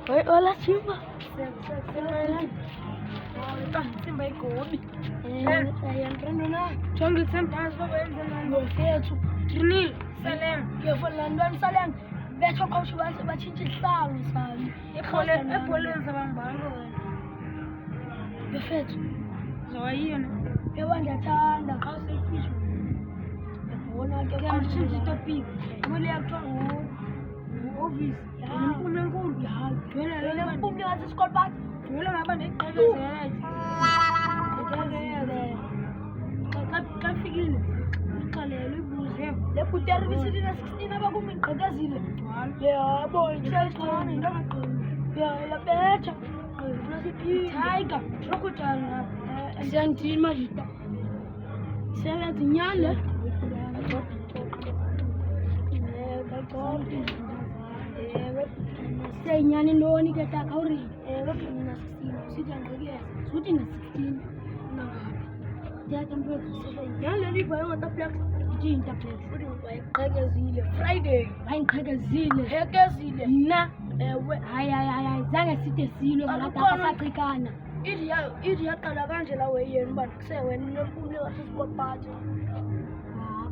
Hola Simba. Simba igodi. Ayantando na. Jungle sometimes Ngofethu. Trinil, Salem. Ngiyafolanda Salem. Betho khawusho batshintsha isihlalo sami. Ebholeni sabangibalo wena. Befethu. Zawayini. Yebo ngiyathanda. Awuselfish. Yabona ke Ngiyashintsha topic. Kumele yakuthiwa ngu-office. Umphumela enkulu. Wena umphumela ngathi isikole bathi. Vele ngaba neqhekezela. Xa fikile. Uqalele ubuze. Le buteri bisithi na 16 abakumi ngqekezile. Yebo ngiyaqhona into ngaqhona. Ya la betha. Tiger, crocodile ngapha. Siyandini manje. Sebenza inyale. Senyani ntoni ke taka uri? Mina 16. Sithi angqekeza. Suthi na 16. Ndiyathe mfethu. Nyale liva ngata Jinta flex. Uthi wayiqhekezile Friday. Wayiqhekezile. Hekezile. Na hayi zange sithe silwe ngalapha saqhikana. Ithi yaqala kanje la weyeni uba kusewena nomphumela wasesikolpati.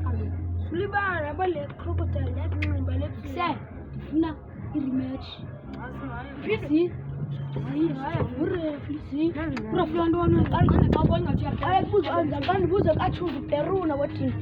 Kaloku. Sulibana bale crocodile yakunximba lepsi. Se, ndifuna i-rematch. Phisi. Buza kachuzu Peruna wathi.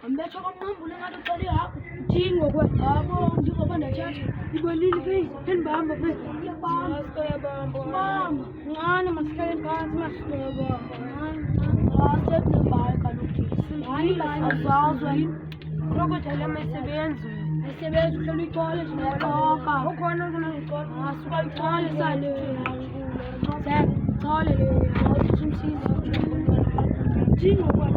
Ambetha kwamambule ngathi uqale yakho udingo kwabo njengoba ndatshatha ibonile phezi enibamba phezi iyabamba mama ncane masihlale phansi masibaba asekunebhayi kaloku hayi azazwa Crocodile amasebenzi. asebenza uhlala ithole njengaqoka Ukhona kunangixoxa. asuka ithole sale thole le awuthumsiza dingo kwabo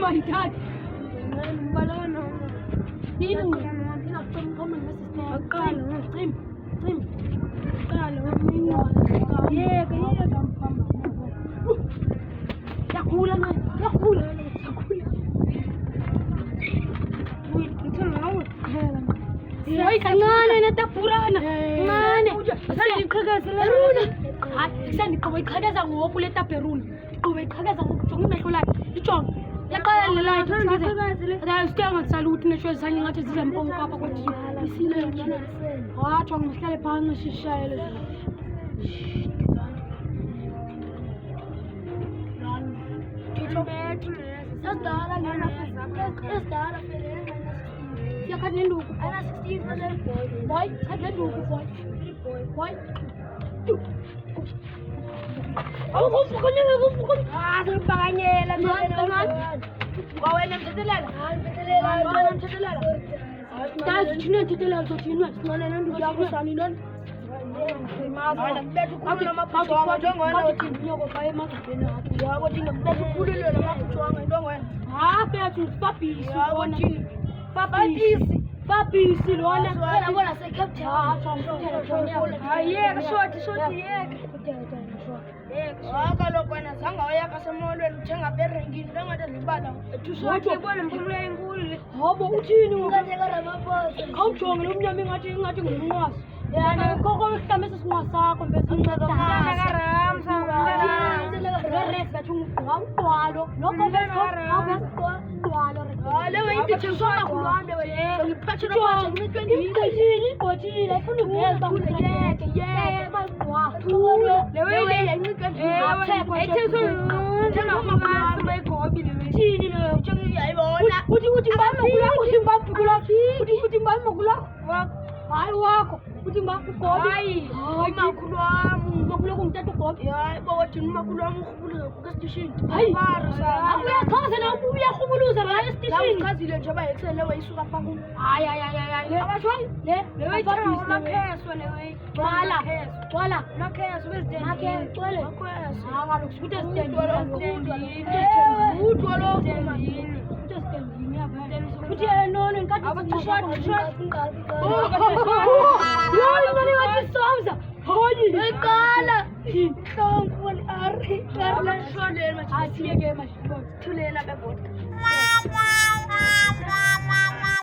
my God. Ngane natapurana ngane iqhekeza ngoku le taperuna qhube iqhekeza ngokujonga imehlo lakhe ijonga yaqala le light sithenga saluti nesho zanye ngathi zizempongo apha kwathi isile watsho ngihlale phansi sishayele Sadala lana sadala yakade nduku ana 16 boy kade nduku boy Sempakanyela wawena mthethelela Tazi thina mthethelela sothina sinone nonduku yakho sani lona Papisi lona bona secaptain ayeka shoti yeka kaloku wena zange wayaka semolweni uthenga berengini ngade libala Wathi yabona mphumela enkulu. Hobo uthini awujonge lo mnyama ngathi ngumnqwazi Yani koko kami sa swasa kung beso na Nagaram sama. res ba chung tualo no ko beso tualo Lewa hindi chenso na kulwa lewa. Ngi pacho na pacho ni 20. ko ji la kunu ke ba ku ye ba kwa tualo Lewa hindi ngi kan. Chenso na kulwa mai ko bi lewa. ji ni le Chengi ai bo na. uji ba ma kula uji ba ma kula ai wako uji ba ku ko Ai, makulwa mu. makula kung tato ko Ya, bawa tin makulwa mu khubulu ku station. Ai. Barsa. aku ya kasa na ku ya khumulu sa raya Lamu station kazi le jaba exe lewa isu ka pangu. ay le Aba shwai. le Lewa apa tara bis na le keso lewa. wala Na keso wes den. Make tole. Keso. ngalu sudah stand Tualo kuma. uji no no kati Aba tushwat tushwat. yo mani wati somsa hoji Kala. Tong pun ari. Karla shwale ma. asiye ge mashi Tule na be bot.